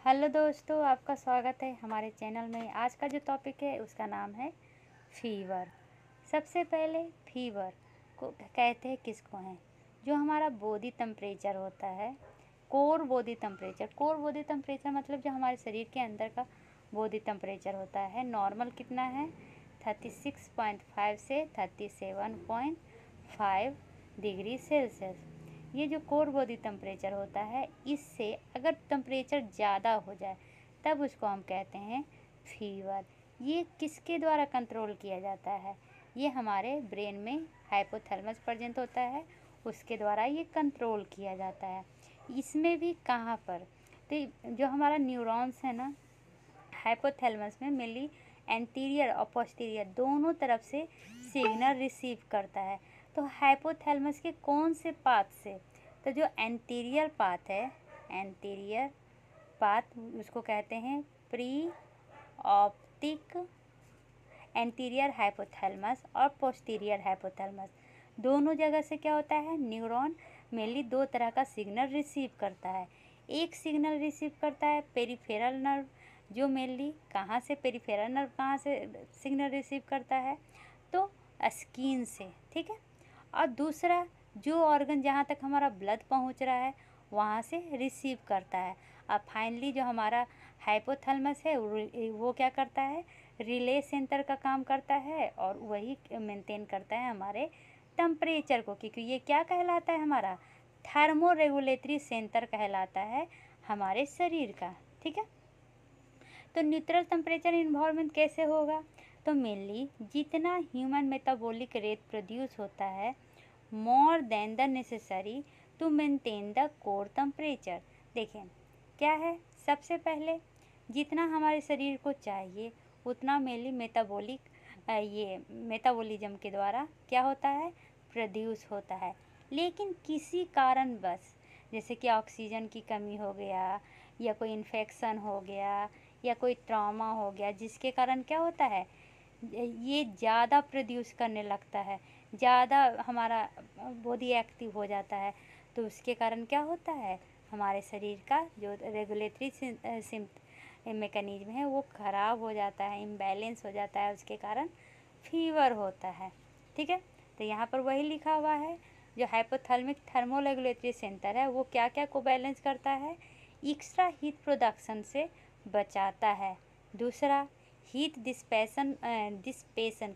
Hello दोस्तों, आपका स्वागत है हमारे चैनल में। आज का जो टॉपिक है उसका नाम है फीवर। सबसे पहले फीवर को कहते हैं किसको हैं? जो हमारा बॉडी टेम्परेचर होता है, core body temperature. Core body temperature मतलब जो हमारे शरीर के अंदर का बॉडी टेम्परेचर होता है। नॉर्मल कितना है? 36.5 से 37.5 डिग्री सेल्सियस। ये जो कोर बॉडी टेम्परेचर होता है, इससे अगर टेम्परेचर ज़्यादा हो जाए तब उसको हम कहते हैं फीवर। ये किसके द्वारा कंट्रोल किया जाता है? ये हमारे ब्रेन में हाइपोथैलेमस प्रेजेंट होता है, उसके द्वारा ये कंट्रोल किया जाता है। इसमें भी कहाँ पर? तो जो हमारा न्यूरॉन्स है ना, हाइपोथैलेमस में मेनली एंटीरियर और पोस्टीरियर दोनों तरफ से सिग्नल रिसीव करता है। तो हाइपोथैलेमस के कौन से पाथ से? तो जो एंटीरियर पाथ है, एंटीरियर पाथ उसको कहते हैं प्री ऑप्टिक एंटीरियर हाइपोथैलेमस और पोस्टीरियर हाइपोथैलेमस। दोनों जगह से क्या होता है? न्यूरॉन मेनली दो तरह का सिग्नल रिसीव करता है। एक सिग्नल रिसीव करता है पेरिफेरल नर्व, जो मेनली कहाँ से, पेरिफेरल नर्व कहाँ से सिग्नल रिसीव करता है? तो स्किन से, ठीक है। और दूसरा जो ऑर्गन जहाँ तक हमारा ब्लड पहुँच रहा है वहाँ से रिसीव करता है। अब फाइनली जो हमारा हाइपोथैलेमस है वो क्या करता है? रिले सेंटर का काम करता है और वही मेंटेन करता है हमारे टेम्परेचर को, क्योंकि ये क्या कहलाता है? हमारा थर्मो रेगुलेटरी सेंटर कहलाता है हमारे शरीर का, ठीक है। तो न्यूट्रल टेम्परेचर इन्वायरमेंट कैसे होगा? तो मेनली जितना ह्यूमन मेटाबॉलिक रेट प्रोड्यूस होता है more than the necessary to maintain the core temperature. देखें क्या है, सबसे पहले जितना हमारे शरीर को चाहिए उतना मेनली ये मेटाबॉलिज्म के द्वारा क्या होता है? प्रोड्यूस होता है। लेकिन किसी कारणवश, जैसे कि ऑक्सीजन की कमी हो गया या कोई इन्फेक्शन हो गया या कोई ट्रॉमा हो गया, जिसके कारण क्या होता है? ये ज़्यादा प्रोड्यूस करने लगता है, ज़्यादा हमारा बॉडी एक्टिव हो जाता है। तो उसके कारण क्या होता है? हमारे शरीर का जो रेगुलेटरी मैकेनिज्म है वो ख़राब हो जाता है, इम्बैलेंस हो जाता है, उसके कारण फीवर होता है, ठीक है। तो यहाँ पर वही लिखा हुआ है, जो हाइपोथैलेमिक थर्मो रेगुलेटरी सेंटर है वो क्या क्या को बैलेंस करता है? एक्स्ट्रा हीट प्रोडक्शन से बचाता है। दूसरा हीट डिस्पेशन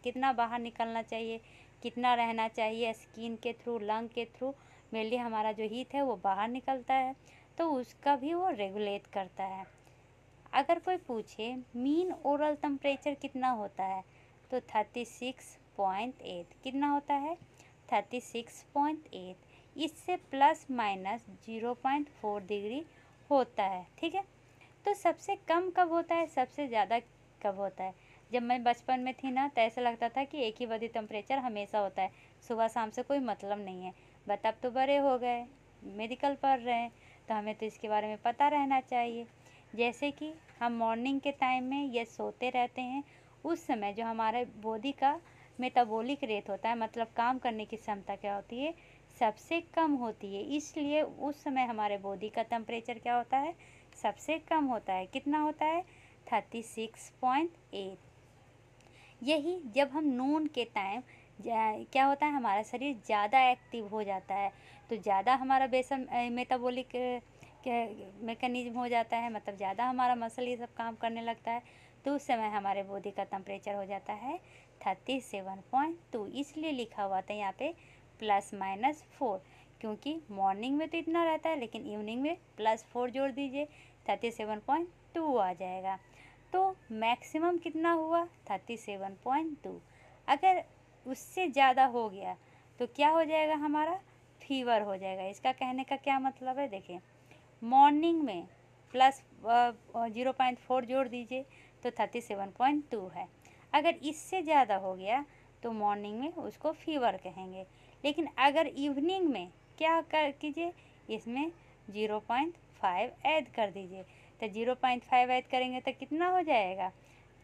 कितना बाहर निकलना चाहिए, कितना रहना चाहिए स्किन के थ्रू, लंग के थ्रू मेनली हमारा जो हीट है वो बाहर निकलता है, तो उसका भी वो रेगुलेट करता है। अगर कोई पूछे मीन ओरल टेम्परेचर कितना होता है, तो 36.8 कितना होता है? 36.8। इससे प्लस माइनस 0.4 डिग्री होता है, ठीक है। तो सबसे कम कब होता है, सबसे ज़्यादा कब होता है? जब मैं बचपन में थी ना, तो ऐसा लगता था कि एक ही बॉडी टेम्परेचर हमेशा होता है, सुबह शाम से कोई मतलब नहीं है। बट अब तो बड़े हो गए, मेडिकल पढ़ रहे हैं, तो हमें तो इसके बारे में पता रहना चाहिए। जैसे कि हम मॉर्निंग के टाइम में ये सोते रहते हैं, उस समय जो हमारे बॉडी का मेटाबॉलिक रेट होता है, मतलब काम करने की क्षमता क्या होती है? सबसे कम होती है। इसलिए उस समय हमारे बॉडी का टेम्परेचर क्या होता है? सबसे कम होता है। कितना होता है? 36.8। यही जब हम नून के टाइम क्या होता है? हमारा शरीर ज़्यादा एक्टिव हो जाता है, तो ज़्यादा हमारा बेसल मेटाबॉलिक मैकेनिज्म हो जाता है, मतलब ज़्यादा हमारा मसल ये सब काम करने लगता है, तो उस समय हमारे बॉडी का टेम्परेचर हो जाता है 37.2। इसलिए लिखा हुआ था यहाँ पे +-4, क्योंकि मॉर्निंग में तो इतना रहता है, लेकिन इवनिंग में +4 जोड़ दीजिए 37.2 आ जाएगा। तो मैक्सिमम कितना हुआ? 37.2। अगर उससे ज़्यादा हो गया तो क्या हो जाएगा? हमारा फीवर हो जाएगा। इसका कहने का क्या मतलब है? देखें, मॉर्निंग में प्लस 0.4 जोड़ दीजिए तो 37.2 है। अगर इससे ज़्यादा हो गया तो मॉर्निंग में उसको फीवर कहेंगे। लेकिन अगर इवनिंग में क्या कर कीजिए, इसमें 0.5 ऐड कर दीजिए, तो 0.5 ऐड करेंगे तो कितना हो जाएगा?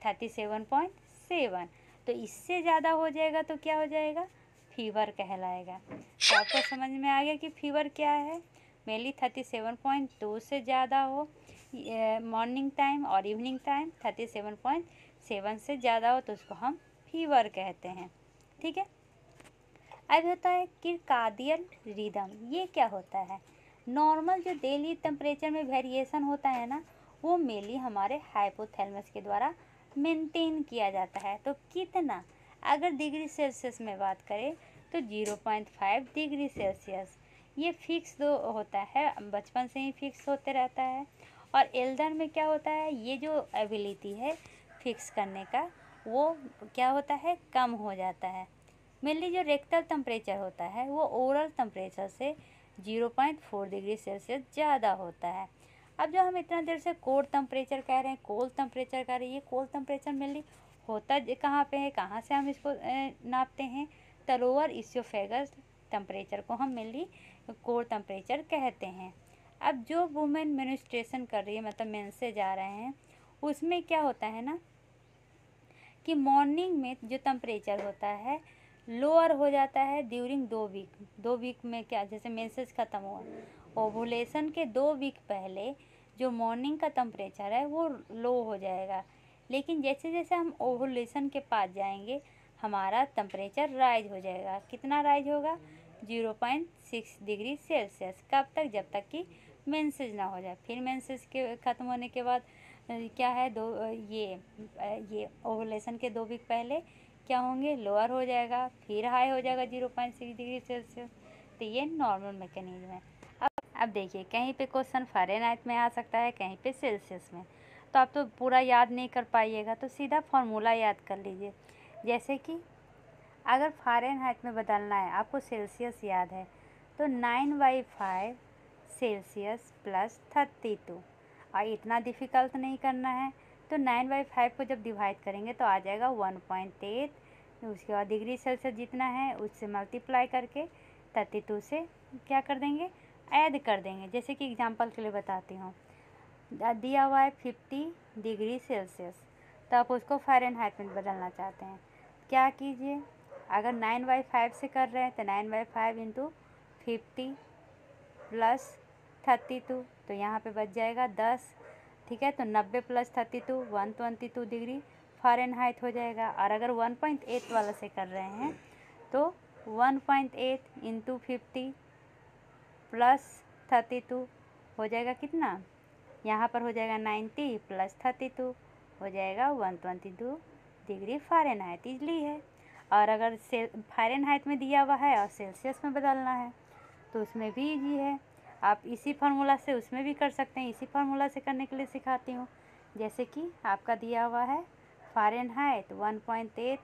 37.7। तो इससे ज़्यादा हो जाएगा तो क्या हो जाएगा? फीवर कहलाएगा। तो आपको समझ में आ गया कि फीवर क्या है? मेनली 37.2 से ज़्यादा हो मॉर्निंग टाइम और इवनिंग टाइम 37.7 से ज़्यादा हो तो उसको हम फीवर कहते हैं। ठीक है, अब होता है किरकादियल रिदम। ये क्या होता है? नॉर्मल जो डेली टेम्परेचर में वेरिएशन होता है ना, वो मेनली हमारे हाइपोथैलेमस के द्वारा मेंटेन किया जाता है। तो कितना? अगर डिग्री सेल्सियस में बात करें तो 0.5 डिग्री सेल्सियस। ये फिक्स दो होता है, बचपन से ही फिक्स होते रहता है। और एल्डर में क्या होता है, ये जो एबिलिटी है फिक्स करने का, वो क्या होता है, कम हो जाता है। मेनली जो रेक्टल टेम्परेचर होता है वो ओरल टेम्परेचर से 0.4 डिग्री सेल्सियस ज़्यादा होता है। अब जो हम इतना देर से कोल्ड टेम्परेचर कह रहे हैं, कोल्ड टेम्परेचर कह रहे हैं, ये कोल्ड टेम्परेचर मेनली होता कहाँ पे है, कहाँ से हम इसको नापते हैं? तो लोअर इसोफेगस टेम्परेचर को हम मेनली कोल्ड टेम्परेचर कहते हैं। अब जो वुमेन मेंस्ट्रुएशन कर रही है, मतलब मेंसेज आ रहे हैं, उसमें क्या होता है ना कि मॉर्निंग में जो टेम्परेचर होता है लोअर हो जाता है ड्यूरिंग 2 वीक में। क्या, जैसे मेंसेस ख़त्म हुआ, ओवुलेशन के 2 वीक पहले जो मॉर्निंग का टेम्परेचर है वो लो हो जाएगा। लेकिन जैसे जैसे हम ओवुलेशन के पास जाएंगे हमारा टेम्परेचर राइज हो जाएगा। कितना राइज होगा? 0.6 डिग्री सेल्सियस। कब तक? जब तक कि मेंसेस ना हो जाए। फिर मेंसेस के ख़त्म होने के बाद क्या है, ये ओवुलेशन के 2 वीक पहले क्या होंगे, लोअर हो जाएगा, फिर हाई हो जाएगा 0.6 डिग्री सेल्सियस। तो ये नॉर्मल मैकेनिज्म है। अब देखिए, कहीं पे क्वेश्चन फ़ारेनहाइट में आ सकता है, कहीं पे सेल्सियस में। तो आप तो पूरा याद नहीं कर पाइएगा, तो सीधा फॉर्मूला याद कर लीजिए। जैसे कि अगर फ़ारेनहाइट में बदलना है, आपको सेल्सियस याद है, तो 9/5 सेल्सियस प्लस 32। और इतना डिफ़िकल्ट नहीं करना है, तो 9/5 को जब डिवाइड करेंगे तो आ जाएगा 1.8। उसके बाद डिग्री सेल्सियस जितना है उससे मल्टीप्लाई करके 32 से क्या कर देंगे, ऐड कर देंगे। जैसे कि एग्जांपल के लिए बताती हूँ, दिया हुआ है 50 डिग्री सेल्सियस, तो आप उसको फ़ारेनहाइट में बदलना चाहते हैं। क्या कीजिए, अगर 9/5 से कर रहे हैं तो 9/5 इंटू 50 प्लस 32, तो यहाँ पे बच जाएगा 10। ठीक है, तो 90 प्लस 32 122 डिग्री फ़ारेनहाइट हो जाएगा। और अगर 1.8 वाला से कर रहे हैं तो 1.8 इंटू 50 प्लस 32 हो जाएगा कितना, यहाँ पर हो जाएगा 90 प्लस 32 हो जाएगा 122 डिग्री फ़ारेनहाइट। इजली है। और अगर फ़ारेनहाइट में दिया हुआ है और सेल्सियस में बदलना है तो उसमें भी इजी है। आप इसी फार्मूला से उसमें भी कर सकते हैं। इसी फार्मूला से करने के लिए सिखाती हूँ। जैसे कि आपका दिया हुआ है फ़ारेनहाइट 1.8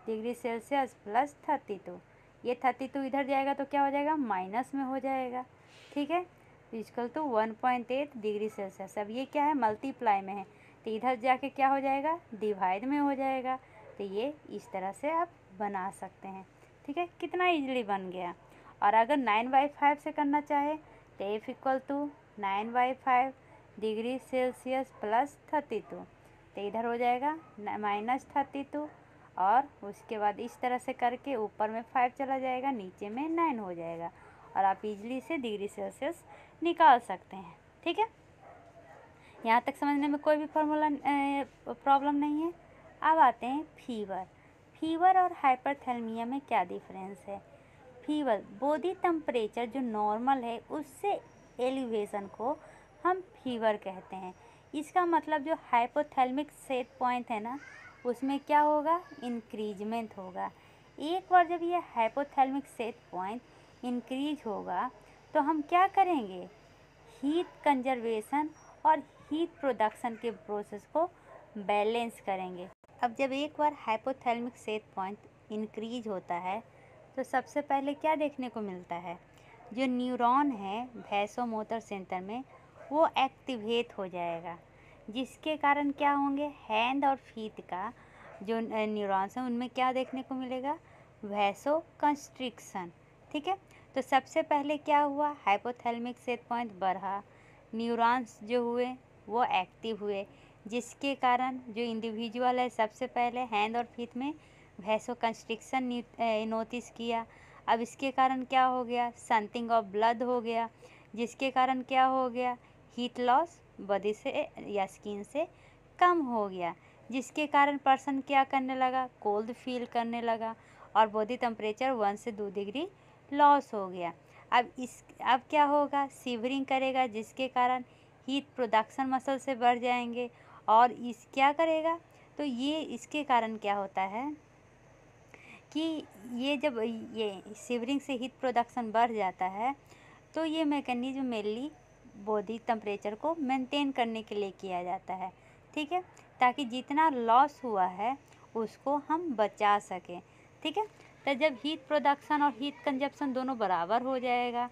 डिग्री सेल्सियस प्लस 32। ये 32 इधर जाएगा तो क्या हो जाएगा, माइनस में हो जाएगा। ठीक है, इक्वल टू 1.8 डिग्री सेल्सियस। अब ये क्या है, मल्टीप्लाई में है, तो इधर जाके क्या हो जाएगा, डिवाइड में हो जाएगा। तो ये इस तरह से आप बना सकते हैं। ठीक है, कितना इजीली बन गया। और अगर 9/5 से करना चाहे तो F equal to 9/5 degree celsius plus 32, तो इधर हो जाएगा -32। और उसके बाद इस तरह से करके ऊपर में 5 चला जाएगा, नीचे में 9 हो जाएगा। और आप इजली से डिग्री सेल्सियस निकाल सकते हैं। ठीक है, यहाँ तक समझने में कोई भी फॉर्मूला प्रॉब्लम नहीं है। अब आते हैं फीवर और हाइपरथर्मिया में क्या डिफरेंस है। फीवर बॉडी टेम्परेचर जो नॉर्मल है उससे एलिवेशन को हम फीवर कहते हैं। इसका मतलब जो हाइपोथैलेमिक सेट पॉइंट है ना, उसमें क्या होगा, इंक्रीजमेंट होगा। एक बार जब ये हाइपोथैलेमिक सेट पॉइंट इंक्रीज होगा तो हम क्या करेंगे, हीट कंजर्वेशन और हीट प्रोडक्शन के प्रोसेस को बैलेंस करेंगे। अब जब एक बार हाइपोथैलेमिक सेट पॉइंट इंक्रीज होता है तो सबसे पहले क्या देखने को मिलता है, जो न्यूरॉन है वैसोमोटर सेंटर में वो एक्टिवेट हो जाएगा, जिसके कारण क्या होंगे, हैंड और फीट का जो न्यूरॉन्स हैं उनमें क्या देखने को मिलेगा, वैसो कंस्ट्रिक्शन। ठीक है, तो सबसे पहले क्या हुआ, हाइपोथैलेमिक सेट पॉइंट बढ़ा, न्यूरॉन्स जो हुए वो एक्टिव हुए, जिसके कारण जो इंडिविजुअल है सबसे पहले हैंड और फीट में वैसो कंस्ट्रिक्शन नोटिस किया। अब इसके कारण क्या हो गया, संथिंग ऑफ ब्लड हो गया, जिसके कारण क्या हो गया, हीट लॉस बॉडी से या स्किन से कम हो गया, जिसके कारण पर्सन क्या करने लगा, कोल्ड फील करने लगा और बॉडी टेम्परेचर 1 से 2 डिग्री लॉस हो गया। अब क्या होगा, शिवरिंग करेगा, जिसके कारण हीट प्रोडक्शन मसल से बढ़ जाएंगे और इस क्या करेगा, तो ये इसके कारण क्या होता है कि ये जब ये शिवरिंग से हीट प्रोडक्शन बढ़ जाता है तो ये मैकेनिज्म मेनली बॉडी टेम्परेचर को मेंटेन करने के लिए किया जाता है, ठीक है, ताकि जितना लॉस हुआ है उसको हम बचा सकें, ठीक है। तो जब हीट प्रोडक्शन और हीट कंजप्शन दोनों बराबर हो जाएगा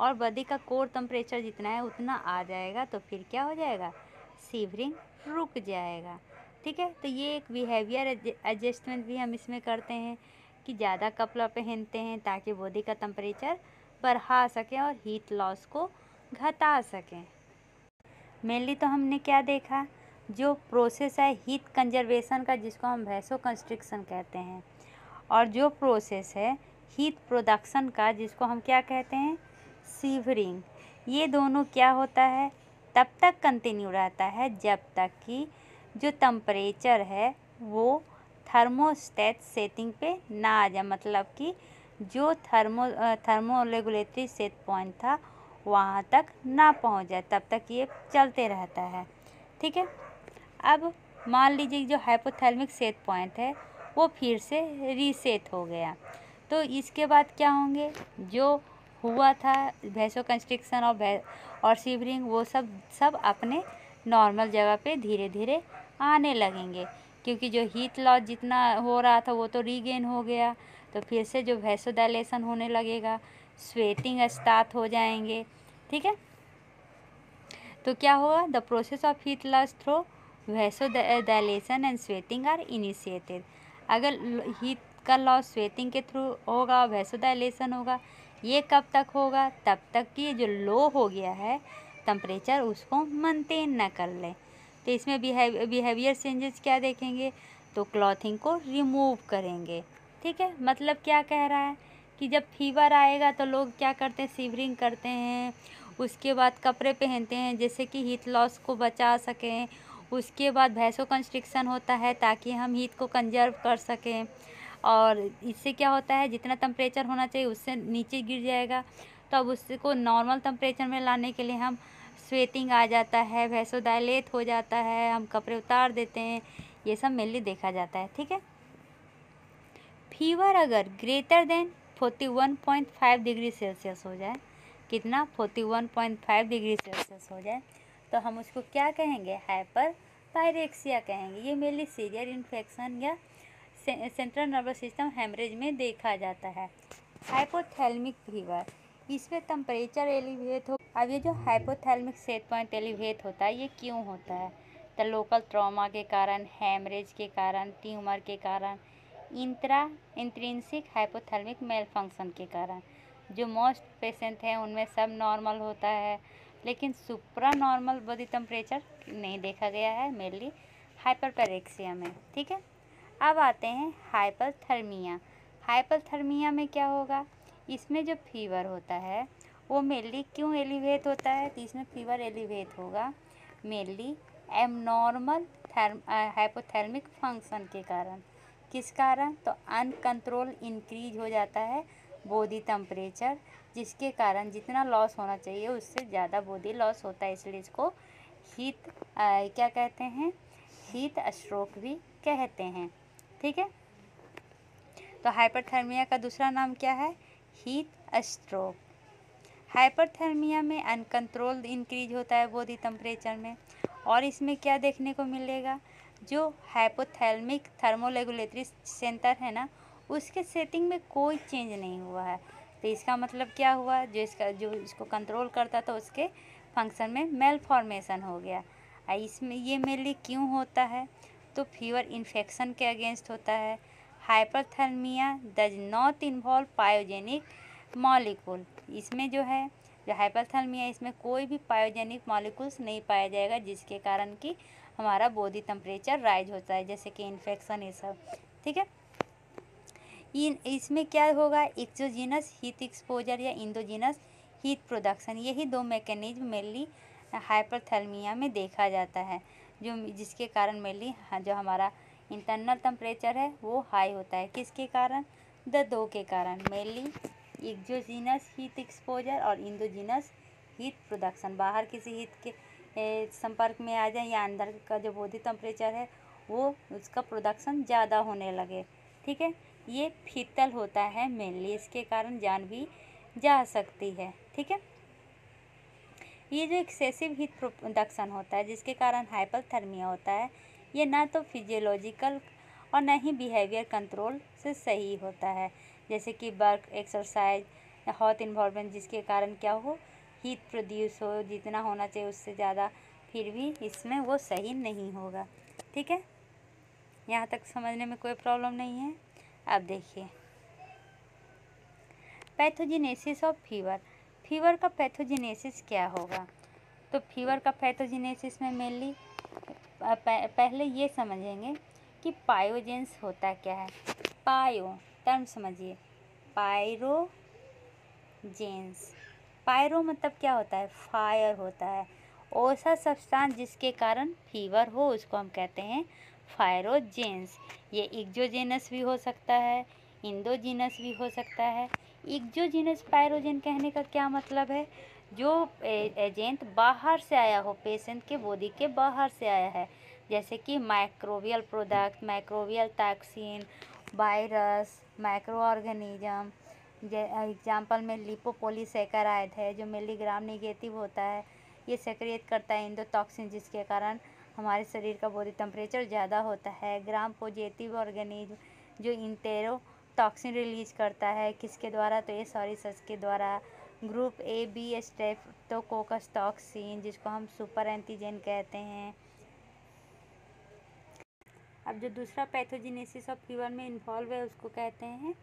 और बॉडी का कोर टेम्परेचर जितना है उतना आ जाएगा तो फिर क्या हो जाएगा, शिवरिंग रुक जाएगा, ठीक है। तो ये एक बिहेवियर एडजस्टमेंट भी हम इसमें करते हैं कि ज़्यादा कपड़ा पहनते हैं ताकि बॉडी का टेम्परेचर बढ़ा सकें और हीट लॉस को घटा सकें। मेनली तो हमने क्या देखा, जो प्रोसेस है हीट कंजर्वेशन का जिसको हम वैसो कंस्ट्रिक्शन कहते हैं, और जो प्रोसेस है हीट प्रोडक्शन का जिसको हम क्या कहते हैं, शिवरिंग, ये दोनों क्या होता है तब तक कंटिन्यू रहता है जब तक कि जो टेम्परेचर है वो थर्मोस्टेट सेटिंग पे ना आ जाए, मतलब कि जो थर्मो रेगुलेटरी सेट पॉइंट था वहाँ तक ना पहुँच जाए, तब तक ये चलते रहता है, ठीक है। अब मान लीजिए जो हाइपोथैलेमिक सेट पॉइंट है वो फिर से रीसेट हो गया, तो इसके बाद क्या होंगे, जो हुआ था वैसो कंस्ट्रिक्शन और शिवरिंग वो सब अपने नॉर्मल जगह पे धीरे धीरे आने लगेंगे, क्योंकि जो हीट लॉस जितना हो रहा था वो तो रीगेन हो गया, तो फिर से जो वैसोडाइलेशन होने लगेगा, स्वेटिंग स्टार्ट हो जाएंगे, ठीक है। तो क्या होगा, the process of heat loss through vasodilation and sweating are initiated. अगर हीट का लॉस स्वेटिंग के थ्रू होगा, वैसोडाइलेशन होगा, ये कब तक होगा, तब तक कि जो लो हो गया है टेम्परेचर उसको मेंटेन न कर ले। तो इसमें बिहेवियर चेंजेस क्या देखेंगे, तो क्लॉथिंग को रिमूव करेंगे, ठीक है। मतलब क्या कह रहा है कि जब फीवर आएगा तो लोग क्या करते हैं, शिवरिंग करते हैं, उसके बाद कपड़े पहनते हैं जैसे कि हीट लॉस को बचा सकें, उसके बाद वैसो कंस्ट्रिक्शन होता है ताकि हम हीट को कंजर्व कर सकें, और इससे क्या होता है जितना टेम्परेचर होना चाहिए उससे नीचे गिर जाएगा, तो अब उसको नॉर्मल टेम्परेचर में लाने के लिए हम स्वेटिंग आ जाता है, वैसोडाइलेट हो जाता है, हम कपड़े उतार देते हैं, ये सब मेनली देखा जाता है, ठीक है। फीवर अगर ग्रेटर देन 41.5 डिग्री सेल्सियस हो जाए, कितना 41.5 डिग्री सेल्सियस हो जाए, तो हम उसको क्या कहेंगे, हाइपर पायरेक्सिया कहेंगे। ये मेनली सीवियर इन्फेक्शन या सेंट्रल नर्वस सिस्टम हेमरेज में देखा जाता है। हाइपोथैलेमिक फीवर, इसमें टेम्परेचर एलिवेट हो। अब ये जो हाइपोथैलेमिक सेट पॉइंट एलिवेट होता है ये क्यों होता है, तो लोकल ट्रॉमा के कारण, हेमरेज के कारण, ट्यूमर के कारण, इंट्रिंसिक हाइपोथैलेमिक मेल फंक्शन के कारण। जो मोस्ट पेशेंट हैं उनमें सब नॉर्मल होता है, लेकिन सुप्रा नॉर्मल बॉडी टेम्परेचर नहीं देखा गया है मेनली हाइपरपेरेक्सिया में, ठीक है। अब आते हैं हाइपरथर्मिया। हाइपरथर्मिया में क्या होगा, इसमें जो फीवर होता है वो मेनली क्यों एलिवेट होता है, तो इसमें फीवर एलिवेट होगा मेनली एबनॉर्मल हाइपोथैलेमिक फंक्शन के कारण। किस कारण, तो अनकंट्रोल इंक्रीज हो जाता है बॉडी टेम्परेचर, जिसके कारण जितना लॉस होना चाहिए उससे ज़्यादा बॉडी लॉस होता है, इसलिए इसको हीट क्या कहते हैं, हीट स्ट्रोक भी कहते हैं, ठीक है। तो हाइपरथर्मिया का दूसरा नाम क्या है, हीट स्ट्रोक। हाइपरथर्मिया में अनकंट्रोल्ड इंक्रीज होता है बॉडी टेम्परेचर में, और इसमें क्या देखने को मिलेगा, जो हाइपोथैलेमिक थर्मोरेगुलेटरी सेंटर है ना उसके सेटिंग में कोई चेंज नहीं हुआ है, तो इसका मतलब क्या हुआ, जो इसको कंट्रोल करता था उसके फंक्शन में मेल फॉर्मेशन हो गया। इसमें ये मेनली क्यों होता है, तो फीवर इन्फेक्शन के अगेंस्ट होता है। Hyperthermia does not involve pyogenic molecule, इसमें जो है जो हाइपरथर्मिया इसमें कोई भी पायोजेनिक मॉलिक्यूल्स नहीं पाया जाएगा, जिसके कारण कि हमारा बॉडी टेम्परेचर राइज होता है, जैसे कि इन्फेक्शन ये सब, ठीक है। इसमें क्या होगा, एक्सोजीनस हीट एक्सपोजर या इंडोजीनस हीट प्रोडक्शन, यही दो मैकेनिज्म मेनली हाइपरथर्मिया में देखा जाता है, जो जिसके कारण मेनली जो हमारा इंटरनल टेम्परेचर है वो हाई होता है। किसके कारण? दो के कारण, मेनली एक्सोजीनस हीट एक्सपोजर और इंडोजीनस हीट प्रोडक्शन। बाहर किसी हीट के संपर्क में आ जाए या अंदर का जो बॉडी टेम्परेचर है वो उसका प्रोडक्शन ज़्यादा होने लगे। ठीक है, ये फीतल होता है मेनली, इसके कारण जान भी जा सकती है। ठीक है, ये जो एक्सेसिव हीट प्रोडक्शन होता है जिसके कारण हाइपरथर्मिया होता है, ये ना तो फिजियोलॉजिकल और ना ही बिहेवियर कंट्रोल से सही होता है। जैसे कि वर्क, एक्सरसाइज या हॉट इन्वायरमेंट जिसके कारण क्या हो, हीट प्रोड्यूस हो, जितना होना चाहिए उससे ज़्यादा, फिर भी इसमें वो सही नहीं होगा। ठीक है, यहाँ तक समझने में कोई प्रॉब्लम नहीं है। अब देखिए पैथोजेनेसिस ऑफ फीवर। फीवर का पैथोजेनेसिस क्या होगा? तो फीवर का पैथोजेनेसिस में मेनली पहले ये समझेंगे कि पायोजेंस होता क्या है। पायो टर्म समझिए, पायरोजेंस। पायरो मतलब क्या होता है? फायर होता है। ऐसा सब्सटेंस जिसके कारण फीवर हो उसको हम कहते हैं फायरोजेंस। ये एक्सोजेनस भी हो सकता है, इंडोजीनस भी हो सकता है। एक्सोजीनस पायरोजेन कहने का क्या मतलब है? जो एजेंट बाहर से आया हो, पेशेंट के बॉडी के बाहर से आया है, जैसे कि microbial product, microbial toxin, virus, micro organism. Example में लिपोपॉलीसैकेराइड है जो मिलीग्राम नेगेटिव होता है, ये सेक्रेट करता है एंडोटॉक्सिन जिसके कारण हमारे शरीर का बॉडी टेम्परेचर ज़्यादा होता है। ग्राम पॉजिटिव ऑर्गेनिज्म जो इंटेरोटॉक्सिन रिलीज करता है, किसके द्वारा? तो ये सॉरीसस के द्वारा। Group A B streptococcus toxin जिसको हम सुपर एंटीजन कहते हैं। अब जो दूसरा पैथोजेनेसिस ऑफ फीवर में इन्वॉल्व है उसको कहते हैं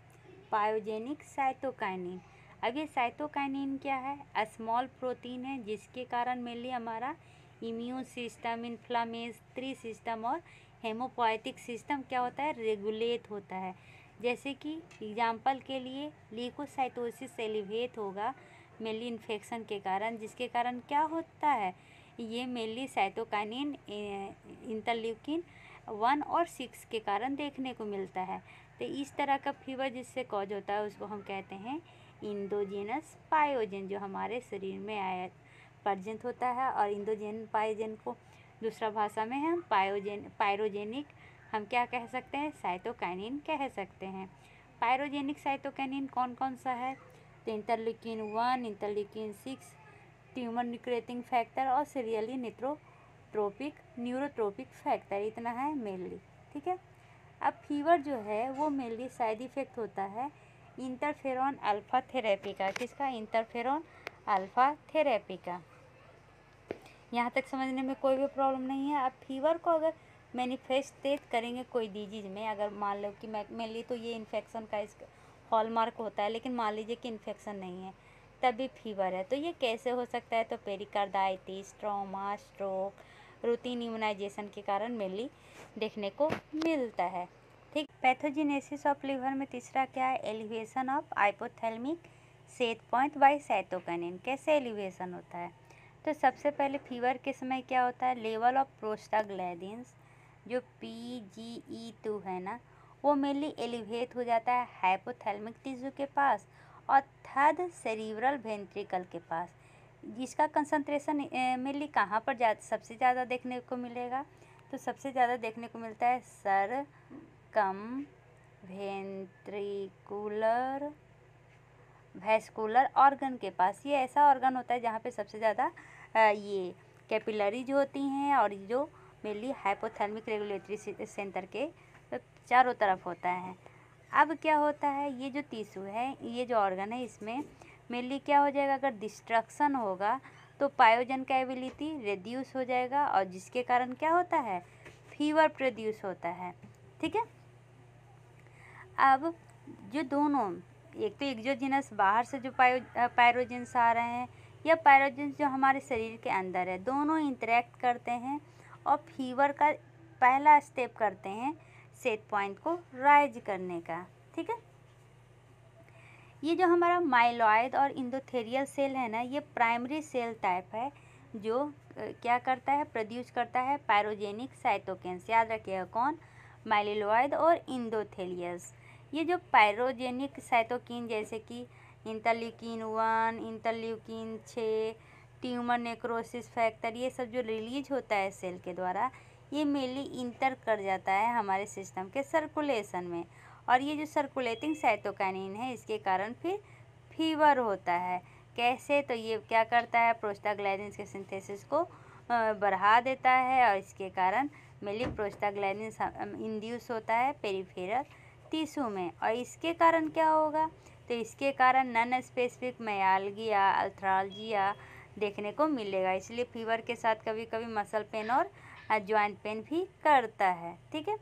पायोजेनिक साइटोकाइनिन। अब ये साइटोकाइनिन क्या है? स्मॉल प्रोटीन है जिसके कारण मेनली हमारा इम्यून सिस्टम, इन्फ्लामेटरी सिस्टम और हेमोपोएटिक सिस्टम क्या होता है? रेगुलेट होता है। जैसे कि एग्जाम्पल के लिए ल्यूकोसाइटोसिस एलिवेट होगा मेनली इन्फेक्शन के कारण, जिसके कारण क्या होता है? ये मेनली साइटोकाइनिन इंटरल्यूकिन 1 और 6 के कारण देखने को मिलता है। तो इस तरह का फीवर जिससे कॉज होता है उसको हम कहते हैं इंडोजेनस पायोजन, जो हमारे शरीर में आया प्रेजेंट होता है। और इंडोजेन पायोजन को दूसरा भाषा में हम पायरोजेनिक हम क्या कह सकते हैं? साइटोकाइनिन कह सकते हैं। पायरोजेनिक साइटोकाइनिन कौन कौन सा है? तो interleukin 1, interleukin 6, tumour nucleating factor और सीरियली न्यूरोट्रोपिक फैक्टर, इतना है मेनली। ठीक है, अब फीवर जो है वो मेनली साइड इफेक्ट होता है इंटरफेरॉन अल्फा थेरेपी का। किसका? इंटरफेरॉन अल्फा थेरेपी का। यहाँ तक समझने में कोई भी प्रॉब्लम नहीं है। अब फीवर को अगर मैनिफेस्टेट करेंगे कोई डिजीज में, अगर मान लो कि मेनली तो ये इन्फेक्शन का इसका हॉलमार्क होता है, लेकिन मान लीजिए कि इन्फेक्शन नहीं है तब भी फीवर है, तो ये कैसे हो सकता है? तो pericarditis, trauma, stroke, routine immunization के कारण मेनली देखने को मिलता है। ठीक, पैथोजेनेसिस ऑफ लिवर में तीसरा क्या है? Elevation of hypothalamic set point by cytokinin. कैसे एलिवेशन होता है? तो सबसे पहले फीवर के समय क्या होता है? लेवल ऑफ प्रोस्टाग्लैंडिन्स जो PGE2 है ना, वो मेनली एलिवेट हो जाता है हाइपोथैलेमिक टिश्यू के पास और थर्ड सेरिब्रल वेंट्रिकल के पास। जिसका कंसंट्रेशन मेनली कहाँ पर सबसे ज़्यादा देखने को मिलेगा? तो सबसे ज़्यादा देखने को मिलता है सरकम वेस्कुलर ऑर्गन के पास। ये ऐसा ऑर्गन होता है जहाँ पे सबसे ज़्यादा ये कैपिलरीज होती हैं और जो मेनली हाइपोथैलेमिक रेगुलेटरी सेंटर के चारों तरफ होता है। अब क्या होता है? ये जो टिश्यू है, ये जो ऑर्गन है, इसमें मेनली क्या हो जाएगा? अगर डिस्ट्रक्शन होगा तो पायोजन का एबिलिटी रिड्यूस हो जाएगा और जिसके कारण क्या होता है? फीवर प्रोड्यूस होता है। ठीक है, अब जो दोनों, एक तो एक्सोजेनस बाहर से जो पायरोजेंस आ रहे हैं या पायरोजेंस जो हमारे शरीर के अंदर है, दोनों इंटरेक्ट करते हैं और फीवर का पहला स्टेप करते हैं सेट पॉइंट को राइज करने का। ठीक है, ये जो हमारा माइलॉइड और इंडोथेलियल सेल है ना, ये प्राइमरी सेल टाइप है जो क्या करता है, प्रोड्यूस करता है पायरोजेनिक साइटोकिन्स। याद रखिएगा कौन, माइलिलोइड और इंडोथेलियस। ये जो पायरोजेनिक साइटोकिन जैसे कि interleukin 1, interleukin 6, tumour necrosis factor, ये सब जो रिलीज होता है सेल के द्वारा, ये मेनली इंटर कर जाता है हमारे सिस्टम के सर्कुलेशन में। और ये जो सर्कुलेटिंग साइटोकाइनिन है, इसके कारण फिर फीवर होता है। कैसे, तो ये क्या करता है, प्रोस्टाग्लैंडिन्स के सिंथेसिस को बढ़ा देता है और इसके कारण मेनली प्रोस्टाग्लैंडिन्स इंड्यूस होता है पेरिफेरल टिश्यू में। और इसके कारण क्या होगा, तो इसके कारण नॉन स्पेसिफिक मैयाल्गिया, अल्थ्राल्जिया देखने को मिलेगा। इसलिए फीवर के साथ कभी कभी मसल पेन और जॉइंट पेन भी करता है। ठीक है।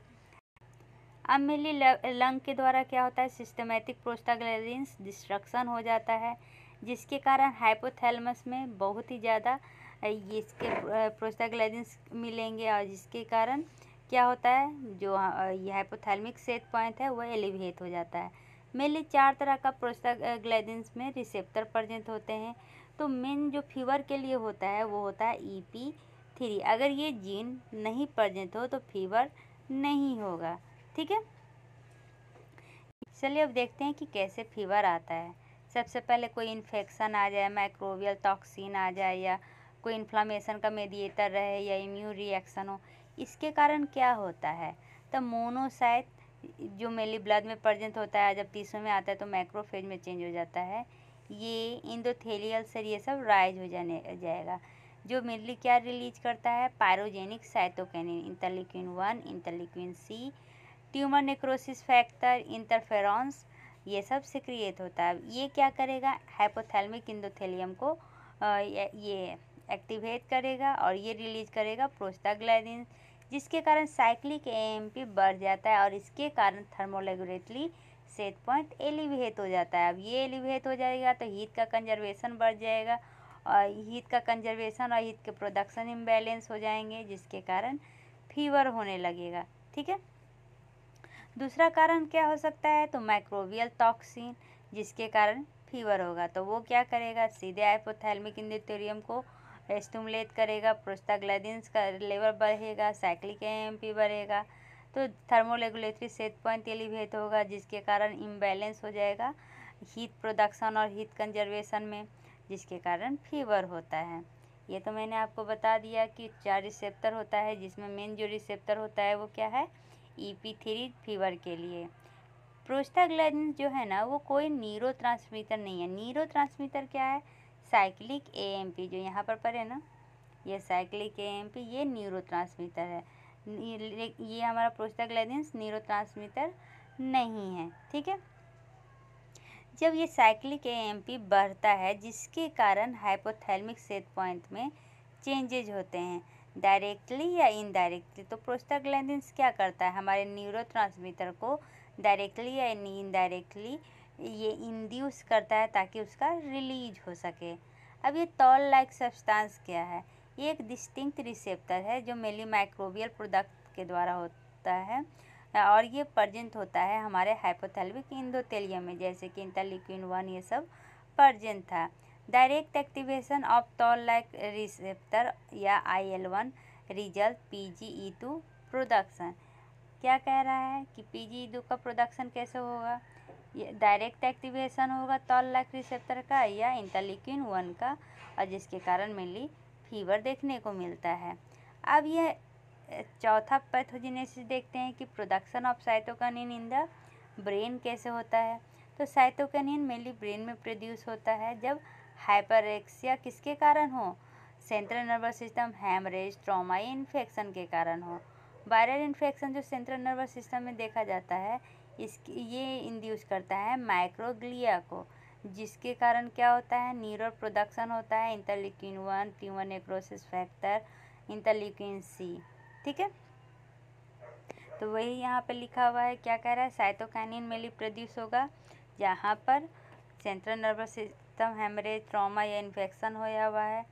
अब मेनली लंग के द्वारा क्या होता है, सिस्टमेटिक प्रोस्टाग्लैंडिन्स डिस्ट्रक्शन हो जाता है, जिसके कारण हाइपोथैलेमस में बहुत ही ज़्यादा इसके प्रोस्टाग्लैंडिन्स मिलेंगे। और जिसके कारण क्या होता है, जो ये हाइपोथैलेमिक सेट पॉइंट है वह एलिवेट हो जाता है। मेनली 4 तरह का प्रोस्टाग्लैंडिन्स में रिसेप्टर प्रेजेंट होते हैं। तो मेन जो फीवर के लिए होता है वो होता है EP3। अगर ये जीन नहीं प्रेजेंट हो तो फीवर नहीं होगा। ठीक है। चलिए अब देखते हैं कि कैसे फीवर आता है। सबसे पहले कोई इन्फेक्शन आ जाए, माइक्रोबियल टॉक्सिन आ जाए, या कोई इन्फ्लामेशन का मेडिएटर रहे, या इम्यून रिएक्शन हो, इसके कारण क्या होता है, तो मोनोसाइट जो मेनली ब्लड में प्रेजेंट होता है, जब टिश्यू में आता है तो मैक्रोफेज में चेंज हो जाता है। ये इंडोथेलियल से ये सब राइज हो जाएगा, जो मेनली क्या रिलीज करता है, pyrogenic cytokinin, interleukin 1, interleukin C, tumour necrosis factor, interferons, ये सब सिक्रिएट होता है। ये क्या करेगा, हाइपोथैलेमिक इंडोथेलियम को ये एक्टिवेट करेगा और ये रिलीज करेगा प्रोस्टाग्लैंडिन, जिसके कारण साइक्लिक AMP बढ़ जाता है और इसके कारण थर्मोरेगुलेटरी सेट पॉइंट एलिवेट हो जाता है। अब ये एलिवेट हो जाएगा तो हीट का कंजर्वेशन बढ़ जाएगा, और हीट का कंजर्वेशन और हीट के प्रोडक्शन इम्बैलेंस हो जाएंगे, जिसके कारण फीवर होने लगेगा। ठीक है। दूसरा कारण क्या हो सकता है, तो माइक्रोबियल टॉक्सिन, जिसके कारण फीवर होगा। तो वो क्या करेगा, सीधे हाइपोथैलेमिक इंडोथेलियम को स्टिमुलेट करेगा, प्रोस्टाग्लैंडिन्स का लेवल बढ़ेगा, साइक्लिक AMP बढ़ेगा, तो थर्मोरेगुलेटरी सेट पॉइंट एलिवेट होगा, जिसके कारण इम्बैलेंस हो जाएगा हीट प्रोडक्शन और हीट कंजर्वेशन में, जिसके कारण फीवर होता है। ये तो मैंने आपको बता दिया कि 4 रिसेप्टर होता है, जिसमें मेन जो रिसेप्टर होता है वो क्या है, EP3 फीवर के लिए। प्रोस्टाग्लैंडिन जो है ना, वो कोई न्यूरोट्रांसमीटर नहीं है। न्यूरोट्रांसमीटर क्या है, साइक्लिक AMP, जो यहाँ पर पढ़े ना, ये साइक्लिक AMP, ये न्यूरोट्रांसमीटर है। ये हमारा प्रोस्टाग्लैंडिन न्यूरोट्रांसमीटर नहीं है। ठीक है। जब ये साइक्लिक AMP बढ़ता है, जिसके कारण हाइपोथैलेमिक सेट पॉइंट में चेंजेज होते हैं, डायरेक्टली या इनडायरेक्टली। तो प्रोस्टाग्लैंडिन्स क्या करता है, हमारे न्यूरोट्रांसमीटर को डायरेक्टली या इनडायरेक्टली ये इंड्यूस करता है ताकि उसका रिलीज हो सके। अब ये टॉल लाइक सब्सटेंस क्या है, ये एक डिस्टिंक्ट रिसेप्टर है जो मेनली माइक्रोबियल प्रोडक्ट के द्वारा होता है, और ये प्रेजेंट होता है हमारे हाइपोथैलेमिक इंडोथेलियम में, जैसे कि इंटरल्यूकिन 1 ये सब प्रेजेंट था। Direct activation of tall like receptor या IL-1 रिजल्ट PGE2 प्रोडक्शन। क्या कह रहा है कि PGE2 का प्रोडक्शन कैसे होगा, ये डायरेक्ट एक्टिवेशन होगा टॉल लाइक रिसेप्टर का या इंटरल्यूकिन 1 का, और जिसके कारण मेनली फीवर देखने को मिलता है। अब यह चौथा पैथोजेनेसिस देखते हैं कि production of cytokinin in the brain कैसे होता है। तो साइटोकिनिन मेनली ब्रेन में प्रोड्यूस होता है जब हाइपरेक्सिया किसके कारण हो, central nervous system haemorrhage, trauma या इन्फेक्शन के कारण हो। वायरल इन्फेक्शन जो सेंट्रल नर्वस सिस्टम में देखा जाता है, ये इंड्यूस करता है माइक्रोग्लिया को, जिसके कारण क्या होता है, न्यूरल प्रोडक्शन होता है interleukin 1, tumour necrosis factor, interleukin C। ठीक है। तो वही यहाँ पे लिखा हुआ है, क्या कह रहा है, साइटोकाइनिन मेनली प्रोड्यूस होगा जहाँ पर central nervous system haemorrhage, trauma या इन्फेक्शन होया हुआ है।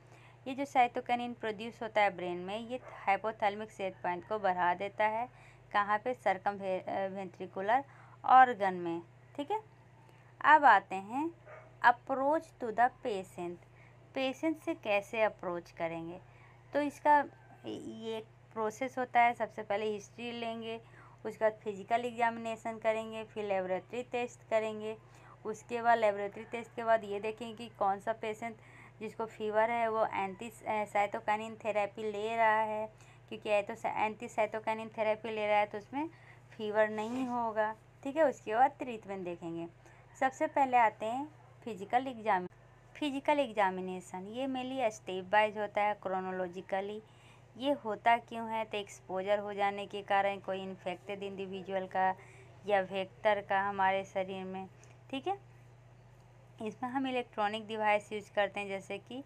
ये जो साइटोकाइनिन प्रोड्यूस होता है ब्रेन में, ये हाइपोथैलेमिक सेट पॉइंट को बढ़ा देता है, कहाँ पे, सर्कमवेंट्रिकुलर ऑर्गन में। ठीक है। अब आते हैं approach to the patient, patient से कैसे अप्रोच करेंगे। तो इसका ये प्रोसेस होता है। सबसे पहले हिस्ट्री लेंगे, उसके बाद फिजिकल एग्जामिनेशन करेंगे, फिर लेबोरेटरी टेस्ट करेंगे। उसके बाद लेबोरेटरी टेस्ट के बाद ये देखेंगे कि कौन सा पेशेंट जिसको फीवर है वो एंटी साइटोकाइनिन थेरेपी ले रहा है, क्योंकि एंटी साइटोकाइनिन थेरेपी ले रहा है तो उसमें फीवर नहीं होगा। ठीक है, उसके बाद ट्रीटमेंट देखेंगे। सबसे पहले आते हैं फिजिकल एग्जामिनेशन। ये मेनली स्टेप वाइज होता है, क्रोनोलॉजिकली। ये होता क्यों है? तो एक्सपोजर हो जाने के कारण कोई इन्फेक्टेड इंडिविजुअल का या वेक्टर का हमारे शरीर में। ठीक है, इसमें हम इलेक्ट्रॉनिक डिवाइस यूज करते हैं, जैसे कि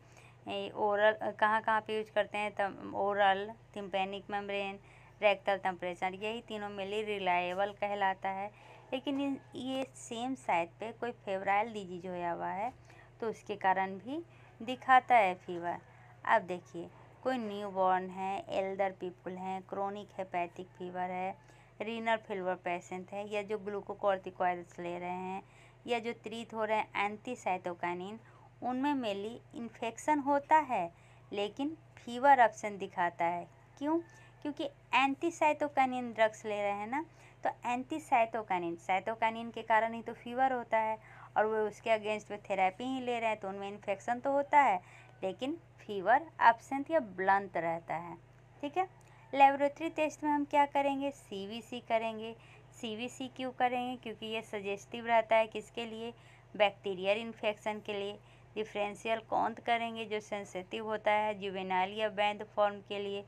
ओरल, कहाँ पे यूज करते हैं? तब oral, tympanic membrane, rectal temperature, यही तीनों मेनली रिलायबल कहलाता है। लेकिन ये सेम साइट पे कोई फेब्राइल डिजीज होया हुआ है तो उसके कारण भी दिखाता है फीवर। अब देखिए, कोई न्यूबॉर्न है, एल्डर पीपल हैं, क्रोनिक हेपेटिक फीवर है, रीनल फेलियर पेशेंट है, या जो ग्लूकोकॉर्टिकॉइड्स ले रहे हैं, या जो ट्रीट हो रहे हैं एंटी साइटोकाइनिन, उनमें मेनली इन्फेक्शन होता है लेकिन फीवर ऑप्शन दिखाता है। क्यों? क्योंकि एंटी साइटोकाइनिन ड्रग्स ले रहे हैं ना, तो एंटी साइटोकाइनिन के कारण ही तो फीवर होता है, और वो उसके अगेंस्ट में थेरेपी ही ले रहे हैं तो उनमें इन्फेक्शन तो होता है लेकिन फीवर एब्सेंट या ब्लंट रहता है। ठीक है, लेबोरेटरी टेस्ट में हम क्या करेंगे? सीवीसी करेंगे। सीवीसी क्यों करेंगे? क्योंकि ये सजेस्टिव रहता है किसके लिए? बैक्टीरियल इन्फेक्शन के लिए। डिफरेंशियल काउंट करेंगे जो सेंसिटिव होता है जुवेनाइल या बैंड फॉर्म के लिए।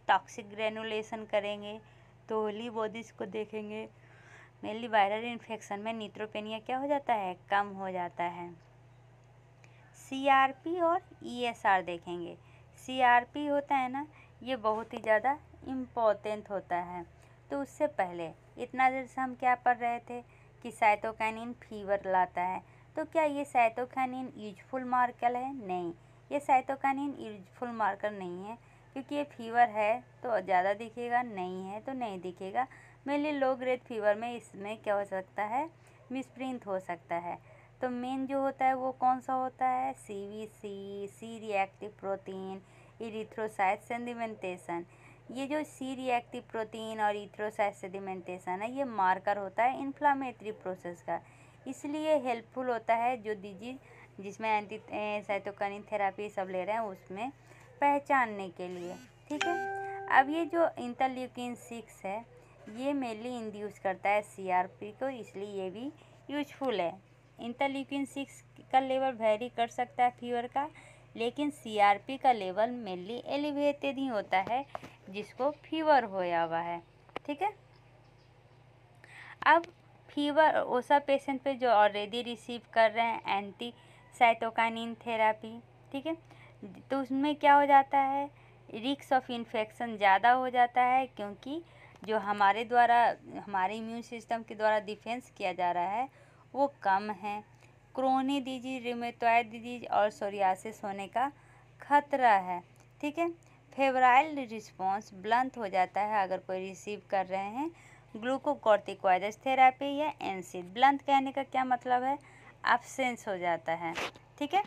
टॉक्सिक ग्रेनुलेशन करेंगे, तो होली बॉडीज को देखेंगे। मेनली वायरल इन्फेक्शन में न्यूट्रोपेनिया क्या हो जाता है? कम हो जाता है। सीआरपी और ईएसआर देखेंगे। सीआरपी होता है ना, ये बहुत ही ज़्यादा इम्पोर्टेंट होता है। तो उससे पहले इतना देर से हम क्या पढ़ रहे थे कि साइटोकाइनिन फीवर लाता है, तो क्या ये साइटोकाइनिन यूजफुल मार्कर है? नहीं, ये साइटोकाइनिन यूजफुल मार्कर नहीं है, क्योंकि ये फीवर है तो ज़्यादा दिखेगा, नहीं है तो नहीं दिखेगा। मेनली लो ग्रेड फीवर में इसमें क्या हो सकता है? मिसप्रिंट हो सकता है। तो मेन जो होता है वो कौन सा होता है? सीवीसी, C reactive protein, erythrocyte sedimentation. ये जो सी रिएक्टिव प्रोटीन और इरिथ्रोसाइट सेडिमेंटेशन है, ये मार्कर होता है इन्फ्लामेटरी प्रोसेस का, इसलिए हेल्पफुल होता है जो डिजीज जिसमें एंटी साइटोकाइनिन थेरेपी सब ले रहे हैं उसमें पहचानने के लिए। ठीक है, अब ये जो इंटरल्यूकिन 6 है, ये मेनली इंड्यूस करता है सीआरपी को, इसलिए ये भी यूजफुल है। इंटरल्यूकिन 6 का लेवल वेरी कर सकता है फीवर का, लेकिन सीआरपी का लेवल मेनली एलिवेटेड ही होता है जिसको फीवर होया हुआ है। ठीक है, अब फीवर ओसा पेशेंट पे जो ऑलरेडी रिसीव कर रहे हैं एंटी साइटोकाइनिन थेरेपी, ठीक है, तो उसमें क्या हो जाता है? रिस्क ऑफ इन्फेक्शन ज़्यादा हो जाता है, क्योंकि जो हमारे इम्यून सिस्टम के द्वारा डिफेंस किया जा रहा है वो कम है। क्रोनिक डिजीज, रिमेटॉइड डिजीज और सोरियासिस होने का खतरा है। ठीक है, फेब्राइल रिस्पॉन्स ब्लंट हो जाता है अगर कोई रिसीव कर रहे हैं ग्लूकोकॉर्टिकॉइड्स थेरेपी या एनसिड। ब्लंट कहने का क्या मतलब है? एब्सेंस हो जाता है। ठीक है,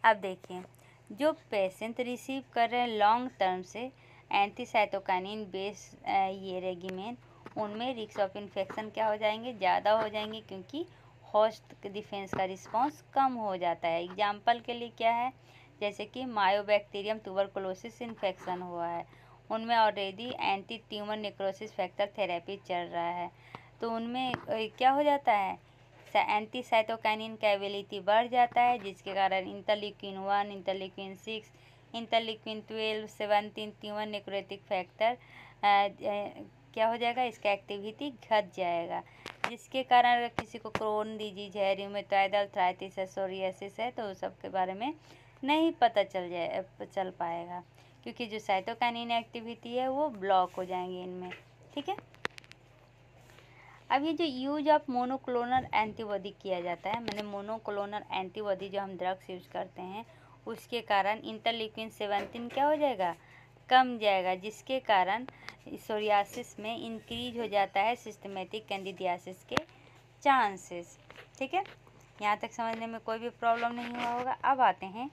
अब देखिए, जो पेशेंट रिसीव कर रहे हैं लॉन्ग टर्म से एंटी साइटोकाइनिन बेस ये रेगिमेन, उनमें रिस्क ऑफ इन्फेक्शन क्या हो जाएंगे? ज़्यादा हो जाएंगे, क्योंकि होस्ट डिफेंस का रिस्पांस कम हो जाता है। एग्जाम्पल के लिए क्या है? जैसे कि मायोबैक्टीरियम ट्यूबरकुलोसिस इन्फेक्शन हुआ है, उनमें already anti tumour necrosis factor therapy चल रहा है, तो उनमें क्या हो जाता है? एंटी साइटोकाइनिन का एबिलिटी बढ़ जाता है, जिसके कारण interleukin 1, interleukin 6, interleukin 12, 17 tumour necrotic factor क्या हो जाएगा? इसका एक्टिविटी घट जाएगा, जिसके कारण अगर किसी को क्रोन डिजीज है, रूमेटॉइड आर्थराइटिस है, सोरियासिस है, तो उस सब के बारे में नहीं पता चल पाएगा, क्योंकि जो साइटोकाइनिन एक्टिविटी है वो ब्लॉक हो जाएंगे इनमें। ठीक है, अब ये जो यूज ऑफ मोनोक्लोनल एंटीबॉडी किया जाता है, मैंने मोनोक्लोनल एंटीबॉडी जो हम ड्रग्स यूज करते हैं उसके कारण इंटरल्यूकिन 17 क्या हो जाएगा? कम जाएगा, जिसके कारण सोरियासिस में इंक्रीज हो जाता है सिस्टमेटिक कैंडिडियासिस के चांसेस। ठीक है, यहाँ तक समझने में कोई भी प्रॉब्लम नहीं हुआ होगा। अब आते हैं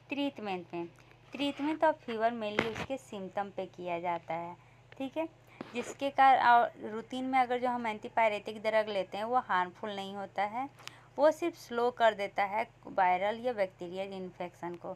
ट्रीटमेंट में। ट्रीटमेंट ऑफ फीवर मेनली उसके सिम्टम पे किया जाता है, ठीक है, जिसके कारण रूटीन में अगर जो हम एंटीपायरेटिक ड्रग लेते हैं वो हार्मफुल नहीं होता है, वो सिर्फ स्लो कर देता है वायरल या बैक्टीरियल इन्फेक्शन को।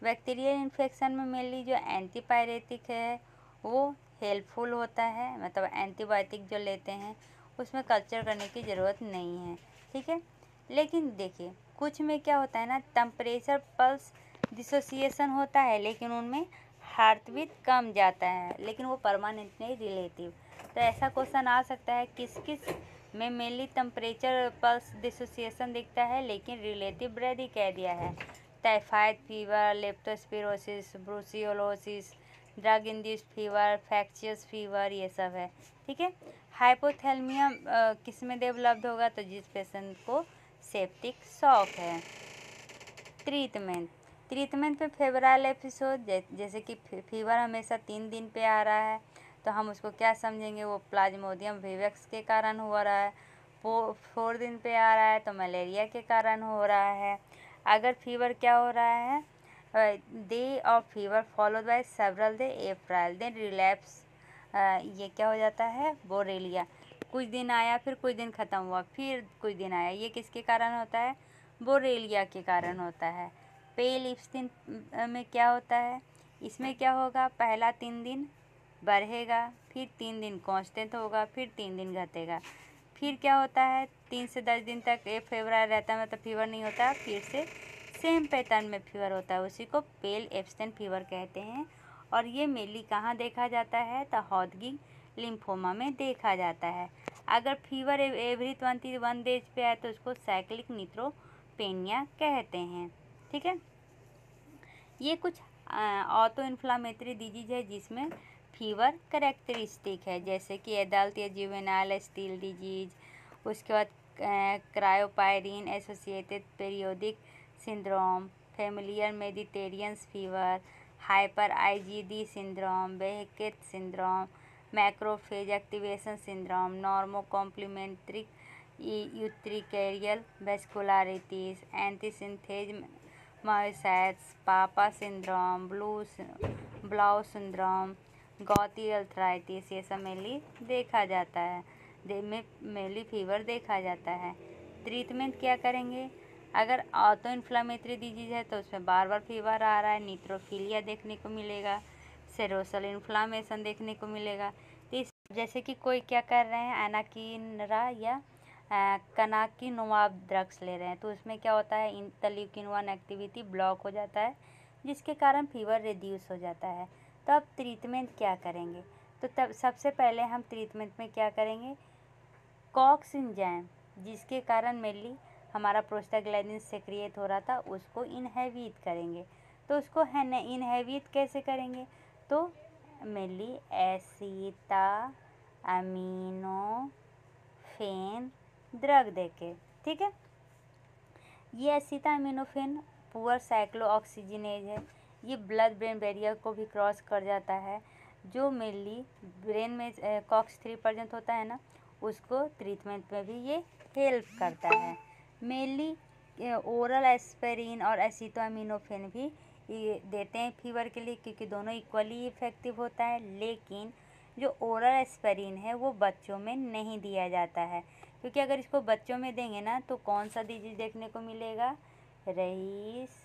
बैक्टीरियल इन्फेक्शन में मेनली जो एंटीपायरेटिक है वो हेल्पफुल होता है, मतलब एंटीबायोटिक जो लेते हैं उसमें कल्चर करने की ज़रूरत नहीं है, ठीक है। लेकिन देखिए कुछ में क्या होता है ना, टेम्परेचर पल्स डिसोसिएशन होता है, लेकिन उनमें हार्ट बीट कम जाता है, लेकिन वो परमानेंट नहीं, रिलेटिव। तो ऐसा क्वेश्चन आ सकता है किस किस में मेनली टेम्परेचर पल्स डिसोसिएशन दिखता है लेकिन रिलेटिव ब्रेडी कह दिया है। Typhoid fever, leptospirosis, brucellosis, drug induced fever, factitious fever, ये सब है, ठीक है। हाइपोथैलेमिया किस में डेवलप्ड होगा, तो जिस पेशेंट को सेप्टिक शॉक है। ट्रीटमेंट पे फेब्राइल एपिसोड, जैसे कि फीवर हमेशा 3 दिन पे आ रहा है तो हम उसको क्या समझेंगे, वो प्लाज्मोडियम विवैक्स के कारण हो रहा है। 4 दिन पे आ रहा है तो मलेरिया के कारण हो रहा है। अगर फीवर क्या हो रहा है, day of fever followed by several day afebrile then relapse, ये क्या हो जाता है, बोरेलिया। कुछ दिन आया फिर कुछ दिन ख़त्म हुआ फिर कुछ दिन आया, ये किसके कारण होता है, बोरेलिया के कारण होता है। पेल इप्सिन में क्या होता है, इसमें क्या होगा, पहला 3 दिन बढ़ेगा, फिर 3 दिन कांस्टेंट होगा, फिर 3 दिन घटेगा, फिर क्या होता है 3 से 10 दिन तक ये फेवराइल रहता है, मतलब फीवर नहीं होता, फिर से सेम पैटर्न में फीवर होता है, उसी को पेल एब्सेंट फीवर कहते हैं। और ये मेनली कहाँ देखा जाता है, तो हॉडगिन लिम्फोमा में देखा जाता है। अगर फीवर एवरी 21 डेज पे है तो उसको साइक्लिक न्यूट्रोपेनिया कहते हैं, ठीक है। ये कुछ ऑटो इन्फ्लामेटरी डिजीज है जिसमें फीवर करेक्टरिस्टिक है, जैसे कि एडल्ट या जुवेनाइल स्टील डिजीज, उसके बाद cryopyrin associated periodic syndrome, familial Mediterranean fever, hyper IgD syndrome, Behcet syndrome, macrophage activation syndrome, normo complementary urticarial vasculitis, antisynthetase myositis, PAPA syndrome, Blau syndrome, gouty arthritis, ये सब mainly देखा जाता है, mainly fever देखा जाता है। ट्रीटमेंट क्या करेंगे, अगर ऑटो इन्फ्लामेटरी डिजीज है तो उसमें बार बार फीवर आ रहा है, न्यूट्रोफिलिया देखने को मिलेगा, सेरोसल इन्फ्लामेशन देखने को मिलेगा। तो इस जैसे कि कोई क्या कर रहे हैं, एनाकिनरा या कनाकिनुआ ड्रग्स ले रहे हैं तो उसमें क्या होता है, इंटरल्यूकिन 1 एक्टिविटी ब्लॉक हो जाता है जिसके कारण फीवर रिड्यूस हो जाता है। तो अब ट्रीटमेंट क्या करेंगे, तो तब सबसे पहले हम ट्रीटमेंट में क्या करेंगे, कॉक्स एंजाइम जिसके कारण मेनली हमारा प्रोस्टाग्लैंडिन सेक्रिएट हो रहा था उसको इनहेबिट करेंगे। तो उसको इनहेबिट कैसे करेंगे, तो मेनली एसिटामिनोफेन ड्रग देके, ठीक है। ये एसिटामिनोफेन पुअर साइक्लोऑक्सीजिनेज है, ये ब्लड ब्रेन बैरियर को भी क्रॉस कर जाता है, जो मेनली ब्रेन में कॉक्स 3 प्रेजेंट होता है ना, उसको ट्रीटमेंट में भी ये हेल्प करता है। मेनली ओरल एस्पिरिन और एसिटामिनोफेन भी ये देते हैं फीवर के लिए, क्योंकि दोनों इक्वली इफेक्टिव होता है, लेकिन जो ओरल एस्पिरिन है वो बच्चों में नहीं दिया जाता है, क्योंकि अगर इसको बच्चों में देंगे ना तो कौन सा डिजीज़ देखने को मिलेगा, रईस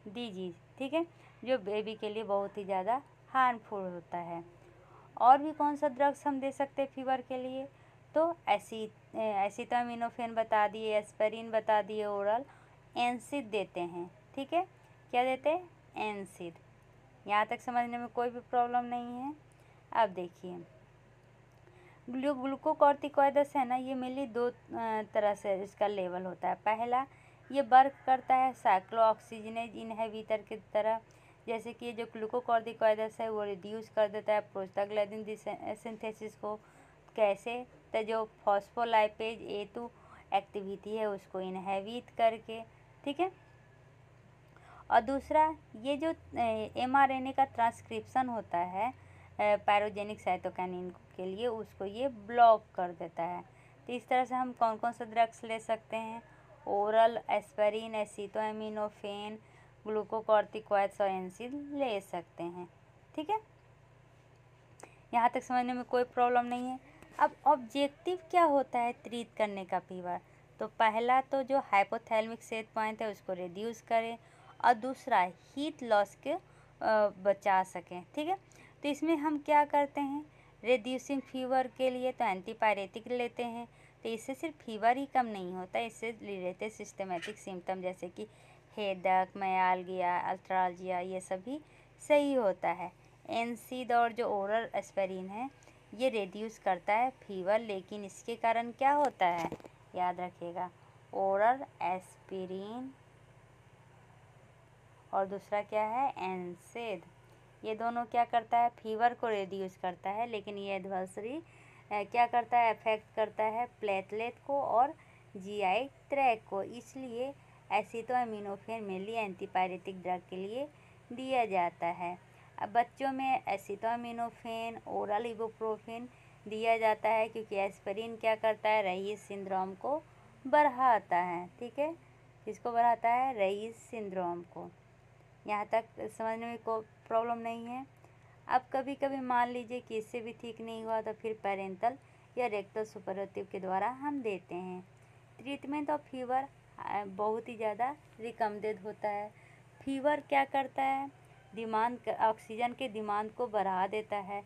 डिजीज़, ठीक है, जो बेबी के लिए बहुत ही ज़्यादा हार्मफुल होता है। और भी कौन सा ड्रग्स हम दे सकते हैं फीवर के लिए, तो एसिटामिनोफेन बता दिए, एस्पिरिन बता दिए ओरल, एनसिड देते हैं, ठीक है, क्या देते हैं, एनसिड। यहाँ तक समझने में कोई भी प्रॉब्लम नहीं है। अब देखिए ग्लूकोकॉर्टिकॉइड्स है ना, ये मेनली 2 तरह से इसका लेवल होता है। पहला, ये वर्क करता है साइक्लोऑक्सीजिनेज इनहिबिटर की तरह, जैसे कि ये जो ग्लूकोकॉर्टिकॉइड्स है वो रिड्यूस कर देता है प्रोस्टाग्लैंडिन सिंथेसिस को। कैसे, तो जो फॉस्फोलाइपेज A2 एक्टिविटी है उसको इनहिबिट करके, ठीक है। और दूसरा, ये जो mRNA का ट्रांसक्रिप्शन होता है पायरोजेनिक साइटोकाइनिन के लिए, उसको ये ब्लॉक कर देता है। तो इस तरह से हम कौन कौन सा ड्रग्स ले सकते हैं, ओरल एस्पिरिन, एसिटामिनोफेन, ग्लूकोकॉर्टिकॉइड्स और एनसी ले सकते हैं। ठीक है, यहाँ तक समझने में कोई प्रॉब्लम नहीं है। अब ऑब्जेक्टिव क्या होता है ट्रीट करने का फीवर? तो पहला तो जो हाइपोथैलेमिक सेट पॉइंट है उसको रिड्यूस करें, और दूसरा हीट लॉस के बचा सकें। ठीक है, तो इसमें हम क्या करते हैं, रिड्यूसिंग फीवर के लिए तो एंटीपायरेटिक लेते हैं। तो इससे सिर्फ फीवर ही कम नहीं होता, इससे रिलेटेड सिस्टमेटिक सिम्टम जैसे कि हेडेक, मायल्जिया, अल्ट्रालजिया, ये सभी सही होता है। एनसीड और जो ओरल एस्पिरिन है ये रिड्यूस करता है फीवर, लेकिन इसके कारण क्या होता है, याद रखिएगा, ओरल एस्पिरिन और दूसरा क्या है, एनसेड, ये दोनों क्या करता है, फीवर को रिड्यूस करता है, लेकिन ये एडवर्सरी क्या करता है, अफेक्ट करता है प्लेटलेट को और जीआई ट्रैक को। इसलिए एसिटामिनोफेन मेनली एंटीपायरेटिक ड्रग के लिए दिया जाता है। अब बच्चों में एसिटामिनोफेन, ओरल इबुप्रोफेन दिया जाता है क्योंकि एस्पिरिन क्या करता है, रईस सिंड्रोम को बढ़ाता है। ठीक है, किसको बढ़ाता है, रईस सिंड्रोम को। यहाँ तक समझने में कोई प्रॉब्लम नहीं है। अब कभी कभी मान लीजिए कि इससे भी ठीक नहीं हुआ तो फिर पेरेंटल या रेक्टल सुपरलेटिव के द्वारा हम देते हैं। ट्रीटमेंट ऑफ फीवर बहुत ही ज़्यादा रिकमेंडेड होता है। फीवर क्या करता है, डिमांड, ऑक्सीजन के डिमांड को बढ़ा देता है।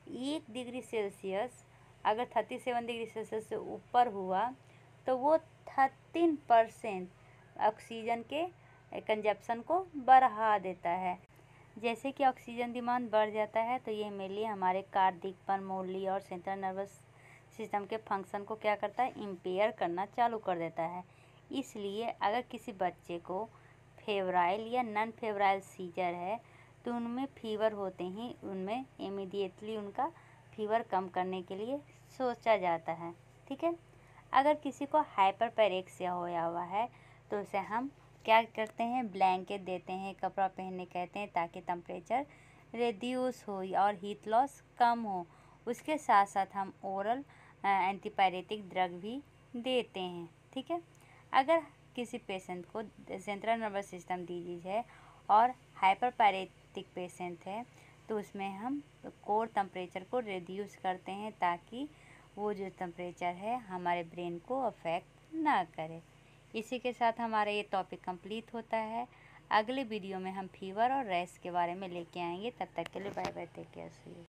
1 डिग्री सेल्सियस अगर 37 डिग्री सेल्सियस से ऊपर हुआ तो वो 13% ऑक्सीजन के कंजप्शन को बढ़ा देता है। जैसे कि ऑक्सीजन डिमांड बढ़ जाता है तो ये मेनली हमारे कार्डिक, पल्मोनरी और सेंट्रल नर्वस सिस्टम के फंक्शन को क्या करता है, इम्पेयर करना चालू कर देता है। इसलिए अगर किसी बच्चे को फेब्राइल या नॉन फेब्राइल सीजर है तो उनमें फीवर होते ही उनमें इमीडिएटली उनका फीवर कम करने के लिए सोचा जाता है। ठीक है, अगर किसी को हाइपरपेरेक्सिया होया हुआ है तो उसे हम क्या करते हैं, ब्लैंकेट देते हैं, कपड़ा पहनने कहते हैं ताकि टेम्परेचर रिड्यूस हो और हीट लॉस कम हो। उसके साथ साथ हम ओरल एंटीपायरेटिक ड्रग भी देते हैं। ठीक है, अगर किसी पेशेंट को सेंट्रल नर्वस सिस्टम डिजीज है और हाइपरपायरेटिक पेशेंट है तो उसमें हम कोर टेम्परेचर को रिड्यूस करते हैं ताकि वो जो टेम्परेचर है हमारे ब्रेन को अफेक्ट ना करे। इसी के साथ हमारा ये टॉपिक कंप्लीट होता है। अगले वीडियो में हम फीवर और रैश के बारे में लेके आएंगे। तब तक के लिए bye bye, take care, see you.